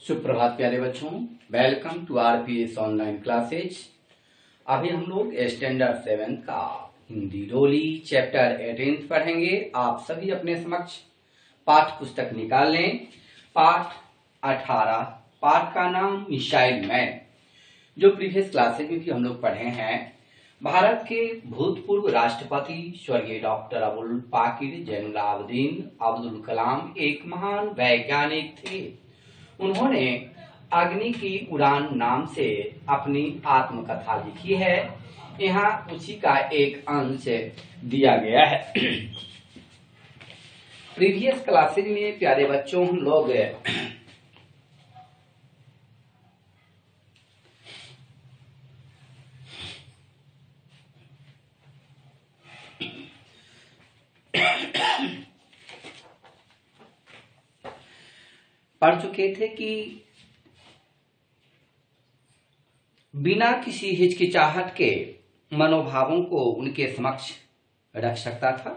सुप्रभात प्यारे बच्चों, welcome to RPS online classes. अभी हम लोग स्टैंडर्ड 7 का हिंदी डोली चैप्टर 18 पढ़ेंगे। आप सभी अपने समक्ष पाठ पुस्तक निकाल लें। पाठ 18, पाठ का नाम मिसाइल मैन। जो प्रीवियस क्लासेज में भी हम लोग पढ़े हैं, भारत के भूतपूर्व राष्ट्रपति स्वर्गीय डॉक्टर अबुल पाकिर जैनुलाब्दीन अब्दुल कलाम एक महान वैज्ञानिक थे। उन्होंने अग्नि की उड़ान नाम से अपनी आत्मकथा लिखी है। यहाँ उसी का एक अंश दिया गया है। प्रीवियस क्लासेज में प्यारे बच्चों हम लोग पढ़ चुके थे कि बिना किसी हिचकिचाहट के मनोभावों को उनके समक्ष रख सकता था।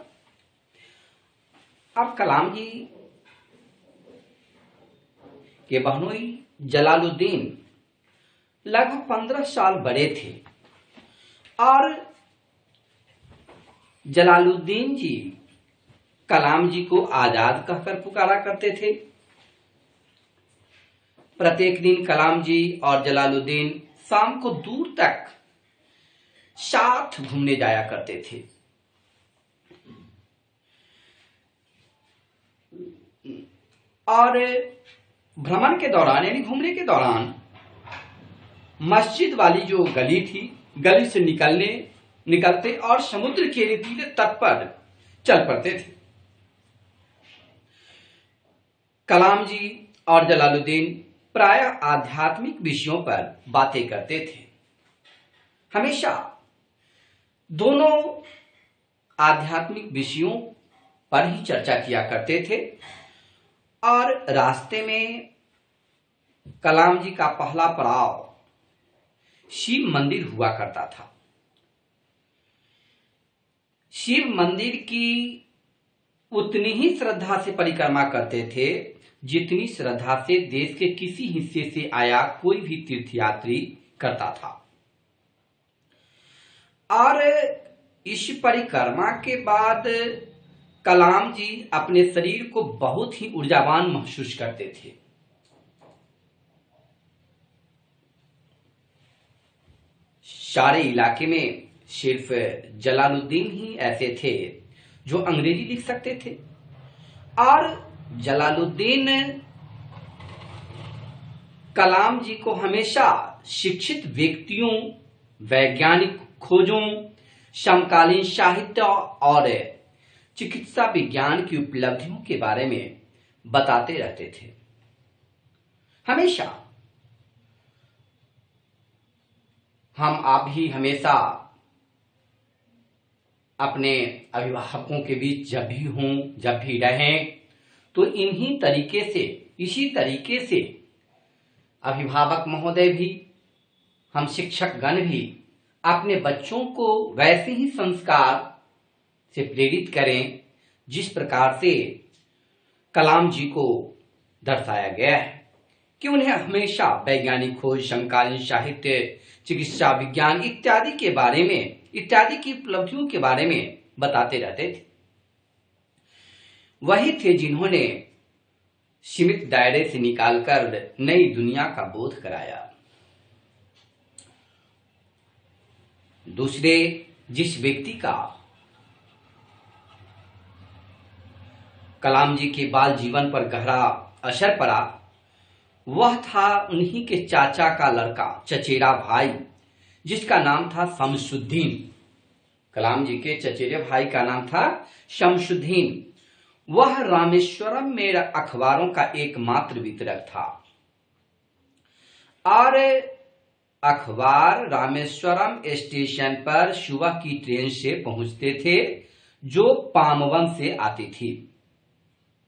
अब कलाम जी के बहनोई जलालुद्दीन लगभग 15 साल बड़े थे और जलालुद्दीन जी कलाम जी को आजाद कहकर पुकारा करते थे। प्रत्येक दिन कलाम जी और जलालुद्दीन शाम को दूर तक साथ घूमने जाया करते थे। और भ्रमण के दौरान यानी घूमने के दौरान मस्जिद वाली जो गली थी, गली से निकलते और समुद्र के रेतीले तट पर चल पड़ते थे। कलाम जी और जलालुद्दीन प्रायः आध्यात्मिक विषयों पर बातें करते थे। हमेशा दोनों आध्यात्मिक विषयों पर ही चर्चा किया करते थे। और रास्ते में कलाम जी का पहला पड़ाव शिव मंदिर हुआ करता था। शिव मंदिर की उतनी ही श्रद्धा से परिक्रमा करते थे जितनी श्रद्धा से देश के किसी हिस्से से आया कोई भी तीर्थयात्री करता था। और इस परिक्रमा के बाद कलाम जी अपने शरीर को बहुत ही ऊर्जावान महसूस करते थे। सारे इलाके में सिर्फ जलालुद्दीन ही ऐसे थे जो अंग्रेजी लिख सकते थे। और जलालुद्दीन कलाम जी को हमेशा शिक्षित व्यक्तियों, वैज्ञानिक खोजों, समकालीन साहित्य और चिकित्सा विज्ञान की उपलब्धियों के बारे में बताते रहते थे। हमेशा आप भी हमेशा अपने अभिभावकों के बीच जब भी हों, जब भी रहें, तो इसी तरीके से अभिभावक महोदय भी, हम शिक्षक गण भी अपने बच्चों को वैसे ही संस्कार से प्रेरित करें जिस प्रकार से कलाम जी को दर्शाया गया है कि उन्हें हमेशा वैज्ञानिक खोज, समकालीन साहित्य, चिकित्सा विज्ञान इत्यादि की उपलब्धियों के बारे में बताते रहते थे। वही थे जिन्होंने सीमित दायरे से निकालकर नई दुनिया का बोध कराया। दूसरे जिस व्यक्ति का कलाम जी के बाल जीवन पर गहरा असर पड़ा, वह था उन्हीं के चाचा का लड़का, चचेरा भाई, जिसका नाम था शमसुद्दीन। कलाम जी के चचेरे भाई का नाम था शमसुद्दीन। वह रामेश्वरम में अखबारों का एकमात्र वितरक था और अखबार रामेश्वरम स्टेशन पर सुबह की ट्रेन से पहुंचते थे जो पामवन से आती थी।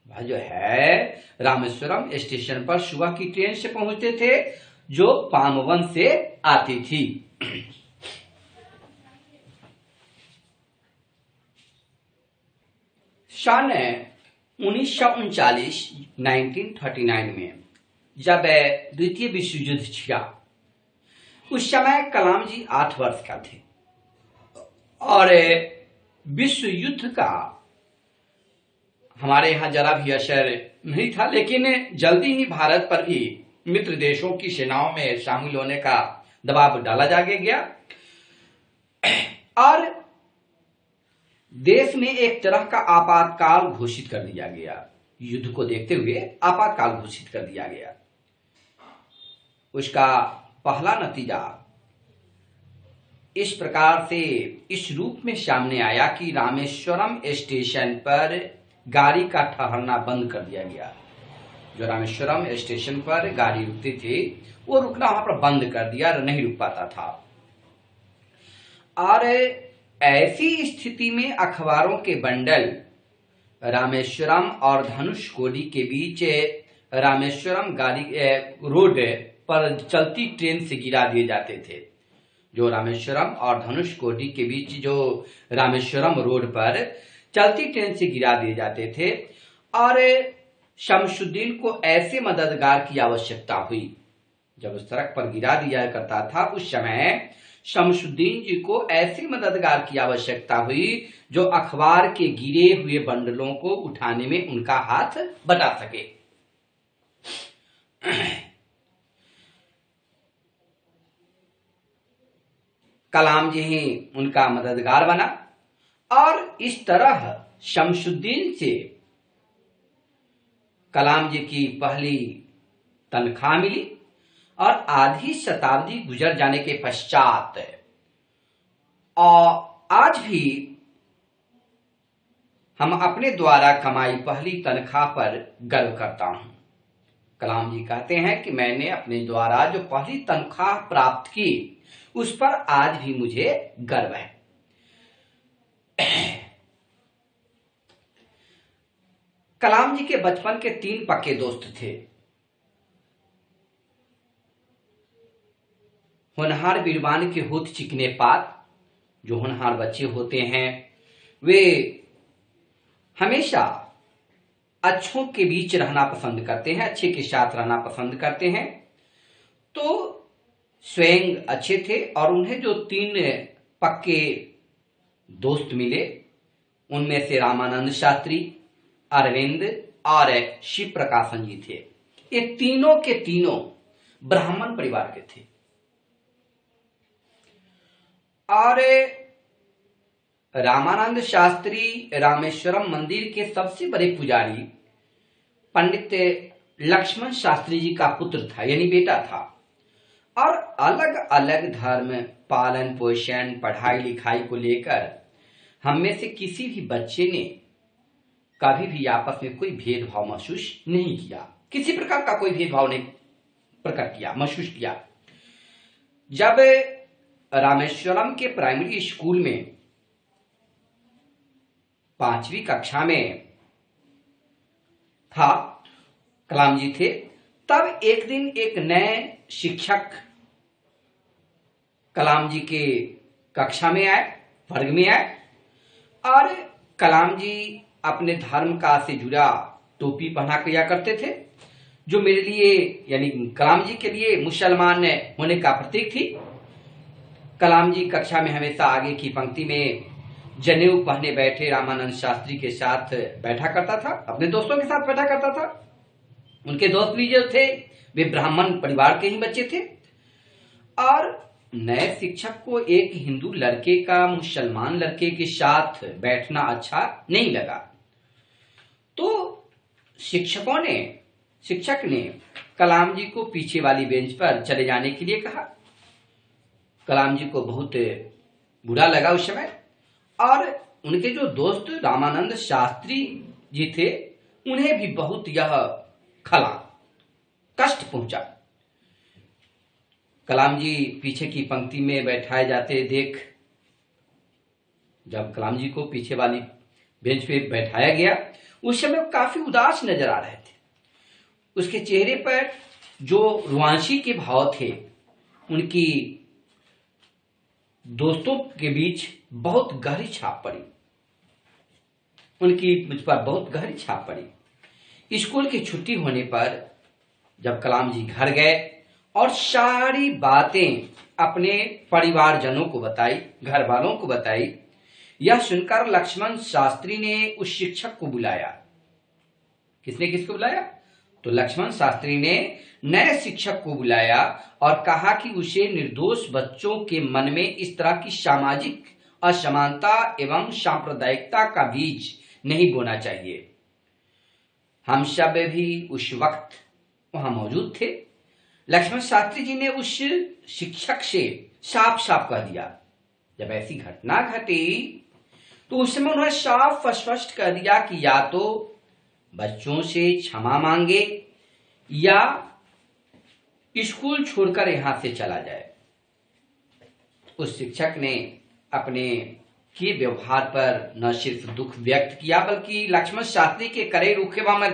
वह जो है रामेश्वरम स्टेशन पर सुबह की ट्रेन से पहुंचते थे जो पामवन से आती थी। सन 1939 में जब द्वितीय विश्व युद्ध छिड़ा, उस समय कलाम जी 8 वर्ष का थे और विश्व युद्ध का हमारे यहाँ जरा भी असर नहीं था, लेकिन जल्दी ही भारत पर भी मित्र देशों की सेनाओं में शामिल होने का दबाव डाला जा गया और देश में एक तरह का आपातकाल घोषित कर दिया गया। युद्ध को देखते हुए आपातकाल घोषित कर दिया गया। उसका पहला नतीजा इस प्रकार से इस रूप में सामने आया कि रामेश्वरम स्टेशन पर गाड़ी का ठहरना बंद कर दिया गया। जो रामेश्वरम स्टेशन पर गाड़ी रुकती थी वो रुकना वहां पर बंद कर दिया, नहीं रुक पाता था। और ऐसी स्थिति में अखबारों के बंडल रामेश्वरम और धनुषकोडी के बीच रामेश्वरम गाड़ी रोड पर चलती ट्रेन से गिरा दिए जाते थे। जो रामेश्वरम और धनुषकोडी के बीच जो रामेश्वरम रोड पर चलती ट्रेन से गिरा दिए जाते थे और शमशुद्दीन को ऐसे मददगार की आवश्यकता हुई। जब उस सड़क पर गिरा दिया करता था उस समय शमशुद्दीन जी को ऐसी मददगार की आवश्यकता हुई जो अखबार के गिरे हुए बंडलों को उठाने में उनका हाथ बटा सके। कलाम जी ही उनका मददगार बना और इस तरह शमशुद्दीन से कलाम जी की पहली तनख्वाह मिली और आधी शताब्दी गुजर जाने के पश्चात और आज भी हम अपने द्वारा कमाई पहली तनख्वाह पर गर्व करता हूं। कलाम जी कहते हैं कि मैंने अपने द्वारा जो पहली तनख्वाह प्राप्त की उस पर आज भी मुझे गर्व है। कलाम जी के बचपन के 3 पक्के दोस्त थे। होनहार बीरबान के होठ चिकने पात, जो होनहार बच्चे होते हैं वे हमेशा अच्छों के बीच रहना पसंद करते हैं, अच्छे के साथ रहना पसंद करते हैं। तो स्वयं अच्छे थे और उन्हें जो 3 पक्के दोस्त मिले उनमें से रामानंद शास्त्री, अरविंद और शिव प्रकाशन जी थे। ये तीनों के तीनों ब्राह्मण परिवार के थे और रामानंद शास्त्री रामेश्वरम मंदिर के सबसे बड़े पुजारी पंडित लक्ष्मण शास्त्री जी का पुत्र था, यानी बेटा था। और अलग अलग धर्म, पालन पोषण, पढ़ाई लिखाई को लेकर हम में से किसी भी बच्चे ने कभी भी आपस में कोई भेदभाव महसूस नहीं किया, किसी प्रकार का कोई भेदभाव नहीं प्रकट किया, महसूस किया। जब रामेश्वरम के प्राइमरी स्कूल में 5वीं कक्षा में था, कलाम जी थे, तब एक दिन एक नए शिक्षक कलाम जी के कक्षा में आए, वर्ग में आए और कलाम जी अपने धर्म का से जुड़ा टोपी पहना किया करते थे, जो मेरे लिए यानी कलाम जी के लिए मुसलमान होने का प्रतीक थी। कलाम जी कक्षा में हमेशा आगे की पंक्ति में जनेऊ पहने बैठे रामानंद शास्त्री के साथ बैठा करता था, अपने दोस्तों के साथ बैठा करता था। उनके दोस्त भी जो थे वे ब्राह्मण परिवार के ही बच्चे थे और नए शिक्षक को एक हिंदू लड़के का मुसलमान लड़के के साथ बैठना अच्छा नहीं लगा। तो शिक्षक ने कलाम जी को पीछे वाली बेंच पर चले जाने के लिए कहा। कलाम जी को बहुत बुरा लगा उस समय और उनके जो दोस्त रामानंद शास्त्री जी थे उन्हें भी बहुत यह खला, कष्ट पहुंचा। कलाम जी पीछे की पंक्ति में बैठाए जाते देख, जब कलाम जी को पीछे वाली बेंच पे बैठाया गया उस समय काफी उदास नजर आ रहे थे। उसके चेहरे पर जो रुआंशी के भाव थे उनकी दोस्तों के बीच बहुत गहरी छाप पड़ी, उनकी मुझ पर बहुत गहरी छाप पड़ी। स्कूल की छुट्टी होने पर जब कलाम जी घर गए और सारी बातें अपने परिवारजनों को बताई, घर वालों को बताई, यह सुनकर लक्ष्मण शास्त्री ने उस शिक्षक को बुलाया। किसने किसको बुलाया? तो लक्ष्मण शास्त्री ने नए शिक्षक को बुलाया और कहा कि उसे निर्दोष बच्चों के मन में इस तरह की सामाजिक असमानता एवं सांप्रदायिकता का बीज नहीं बोना चाहिए। हम सब भी उस वक्त वहां मौजूद थे। लक्ष्मण शास्त्री जी ने उस शिक्षक से साफ साफ कह दिया, जब ऐसी घटना घटी तो उस समय उन्होंने साफ स्पष्ट कह दिया कि या तो बच्चों से क्षमा मांगे या स्कूल छोड़कर यहां से चला जाए। उस शिक्षक ने अपने के व्यवहार पर न सिर्फ दुख व्यक्त किया बल्कि लक्ष्मण शास्त्री के करे रुखे में